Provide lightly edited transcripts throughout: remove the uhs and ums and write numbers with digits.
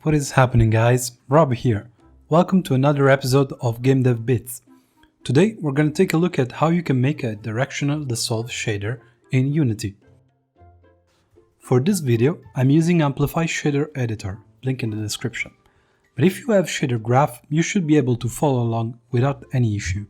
What is happening, guys? Rob here. Welcome to another episode of Game Dev Bits. Today we're going to take a look at how you can make a Directional Dissolve shader in Unity. For this video, I'm using Amplify Shader Editor, link in the description. But if you have Shader Graph, you should be able to follow along without any issue.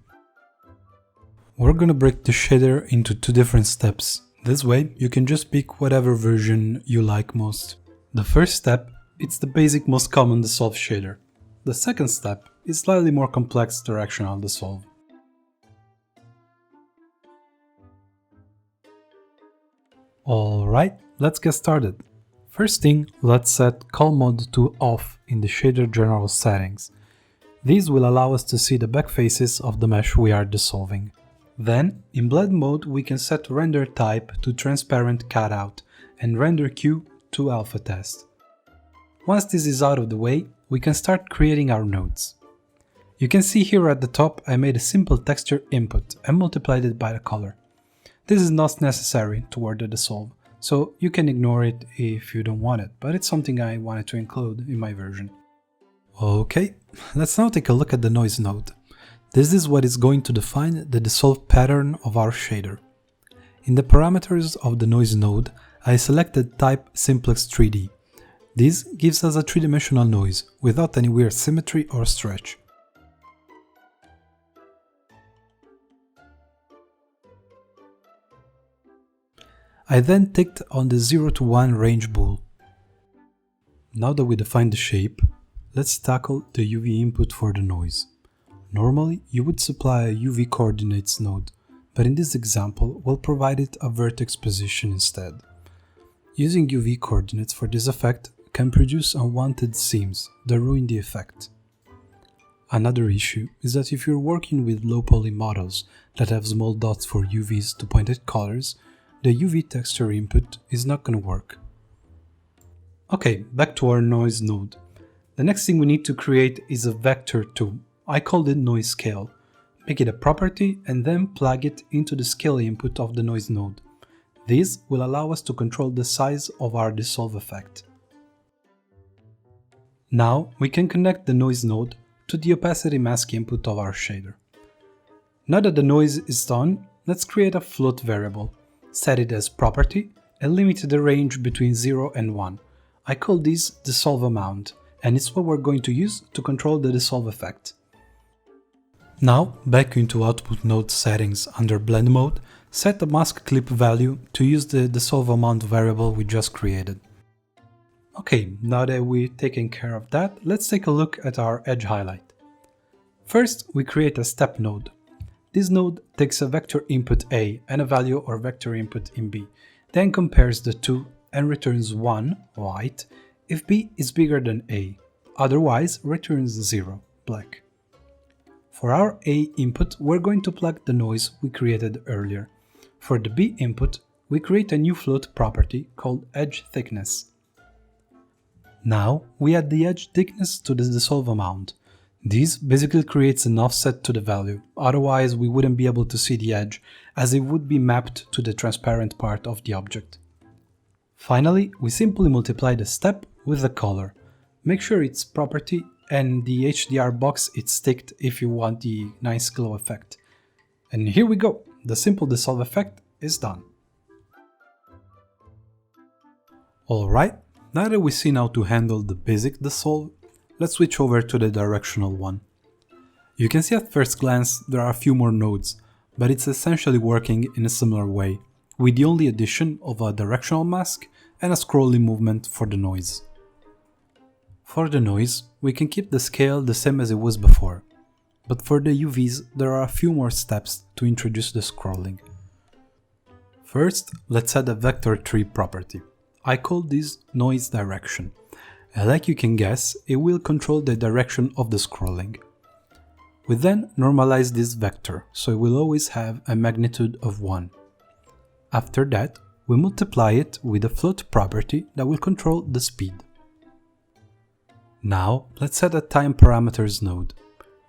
We're going to break the shader into two different steps. This way, you can just pick whatever version you like most. The first step, it's the basic most common dissolve shader. The second step is slightly more complex directional dissolve. Alright, let's get started. First thing, let's set Call Mode to off in the shader general settings. These will allow us to see the back faces of the mesh we are dissolving. Then, in blend mode, we can set render type to transparent cutout and render queue to alpha test. Once this is out of the way, we can start creating our nodes. You can see here at the top I made a simple texture input and multiplied it by the color. This is not necessary toward the dissolve, so you can ignore it if you don't want it, but it's something I wanted to include in my version. Okay, let's now take a look at the noise node. This is what is going to define the dissolve pattern of our shader. In the parameters of the noise node, I selected type simplex 3D. This gives us a three-dimensional noise, without any weird symmetry or stretch. I then ticked on the 0 to 1 range bool. Now that we defined the shape, let's tackle the UV input for the noise. Normally, you would supply a UV coordinates node, but in this example, we'll provide it a vertex position instead. Using UV coordinates for this effect can produce unwanted seams that ruin the effect. Another issue is that if you're working with low poly models that have small dots for UVs to point at colors, the UV texture input is not going to work. Okay, back to our noise node. The next thing we need to create is a vector too. I called it noise scale. Make it a property and then plug it into the scale input of the noise node. This will allow us to control the size of our dissolve effect. Now we can connect the noise node to the opacity mask input of our shader. Now that the noise is done, let's create a float variable. Set it as property and limit the range between 0 and 1. I call this dissolve amount, and it's what we're going to use to control the dissolve effect. Now, back into output node settings under blend mode, set the mask clip value to use the dissolve amount variable we just created. Okay, now that we've taken care of that, let's take a look at our edge highlight. First, we create a step node. This node takes a vector input A and a value or vector input in B, then compares the two and returns 1, white, if B is bigger than A, otherwise returns 0, black. For our A input, we're going to plug the noise we created earlier. For the B input, we create a new float property called edge thickness. Now, we add the edge thickness to the dissolve amount. This basically creates an offset to the value, otherwise we wouldn't be able to see the edge, as it would be mapped to the transparent part of the object. Finally, we simply multiply the step with the color. Make sure it's property and the HDR box it's ticked if you want the nice glow effect. And here we go, the simple dissolve effect is done. Alright, now that we've seen how to handle the basic dissolve, let's switch over to the directional one. You can see at first glance there are a few more nodes, but it's essentially working in a similar way, with the only addition of a directional mask and a scrolling movement for the noise. For the noise, we can keep the scale the same as it was before, but for the UVs there are a few more steps to introduce the scrolling. First, let's add a vector tree property. I call this noise direction, and like you can guess, it will control the direction of the scrolling. We then normalize this vector, so it will always have a magnitude of 1. After that, we multiply it with a float property that will control the speed. Now, let's add a time parameters node.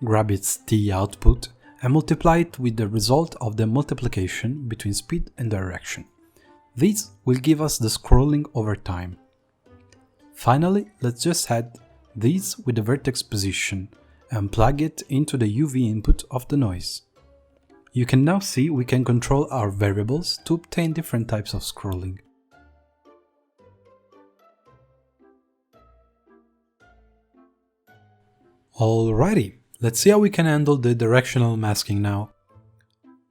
Grab its t output and multiply it with the result of the multiplication between speed and direction. This will give us the scrolling over time. Finally, let's just add this with the vertex position and plug it into the UV input of the noise. You can now see we can control our variables to obtain different types of scrolling. Alrighty, let's see how we can handle the directional masking now.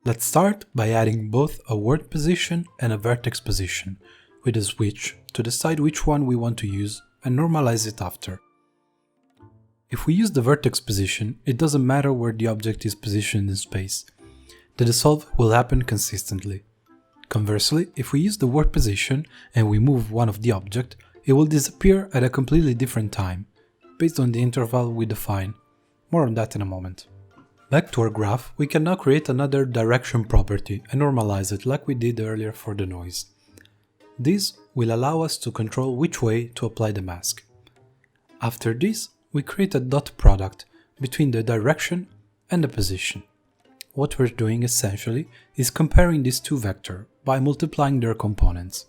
Let's start by adding both a word position and a vertex position, with a switch to decide which one we want to use and normalize it after. If we use the vertex position, it doesn't matter where the object is positioned in space. The dissolve will happen consistently. Conversely, if we use the word position and we move one of the object, it will disappear at a completely different time, based on the interval we define. More on that in a moment. Back to our graph, we can now create another direction property and normalize it like we did earlier for the noise. This will allow us to control which way to apply the mask. After this, we create a dot product between the direction and the position. What we're doing essentially is comparing these two vectors by multiplying their components,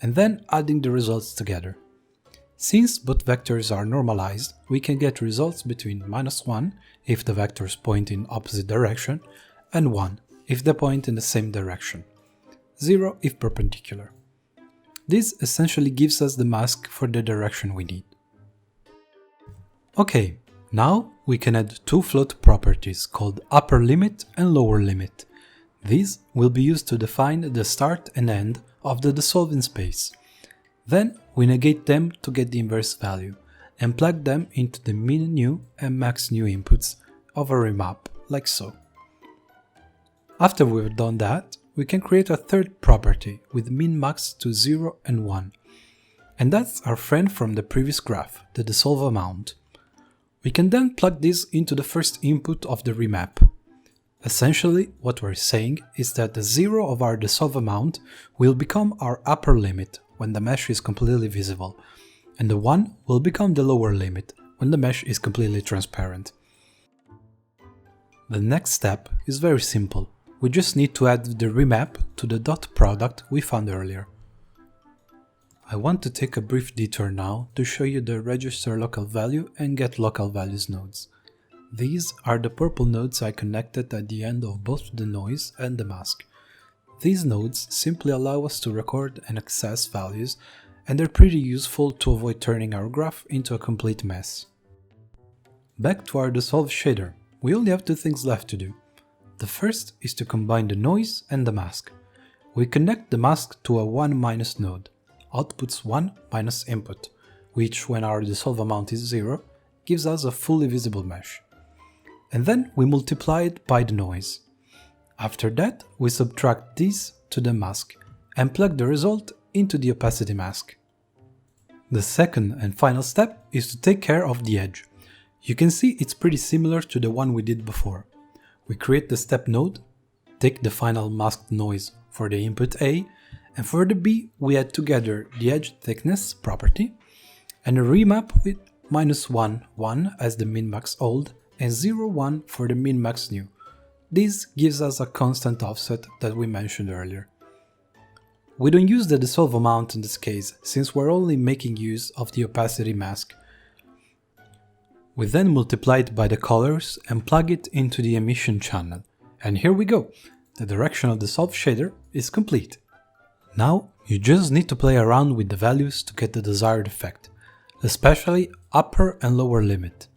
and then adding the results together. Since both vectors are normalized, we can get results between -1 if the vectors point in opposite direction, and 1 if they point in the same direction, 0 if perpendicular. This essentially gives us the mask for the direction we need. Okay, now we can add two float properties called upper limit and lower limit. These will be used to define the start and end of the dissolve in space. Then we negate them to get the inverse value and plug them into the min new and max new inputs of a remap, like so. After we've done that, we can create a third property with min max to 0 and 1. And that's our friend from the previous graph, the dissolve amount. We can then plug this into the first input of the remap. Essentially, what we're saying is that the 0 of our dissolve amount will become our upper limit when the mesh is completely visible, and the 1 will become the lower limit when the mesh is completely transparent. The next step is very simple. We just need to add the remap to the dot product we found earlier. I want to take a brief detour now to show you the register local value and get local values nodes. These are the purple nodes I connected at the end of both the noise and the mask. These nodes simply allow us to record and access values, and they're pretty useful to avoid turning our graph into a complete mess. Back to our dissolve shader, we only have two things left to do. The first is to combine the noise and the mask. We connect the mask to a 1- node, outputs 1 minus input, which when our dissolve amount is 0, gives us a fully visible mesh. And then we multiply it by the noise. After that, we subtract this to the mask and plug the result into the opacity mask. The second and final step is to take care of the edge. You can see it's pretty similar to the one we did before. We create the step node, take the final masked noise for the input A, and for the B we add together the edge thickness property and a remap with -1, 1 as the min-max old and 0, 1 for the min-max new. This gives us a constant offset that we mentioned earlier. We don't use the dissolve amount in this case, since we're only making use of the opacity mask. We then multiply it by the colors and plug it into the emission channel. And here we go! The Directional Dissolve shader is complete. Now you just need to play around with the values to get the desired effect, especially upper and lower limit.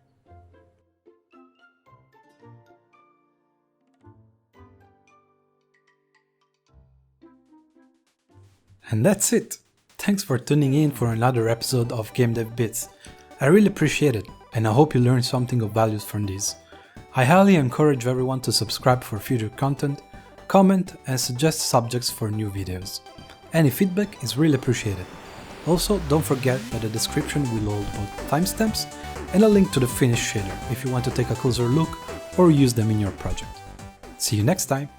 And that's it! Thanks for tuning in for another episode of Game Dev Bits. I really appreciate it, and I hope you learned something of values from this. I highly encourage everyone to subscribe for future content, comment and suggest subjects for new videos. Any feedback is really appreciated. Also, don't forget that the description will hold both timestamps and a link to the finished shader if you want to take a closer look or use them in your project. See you next time!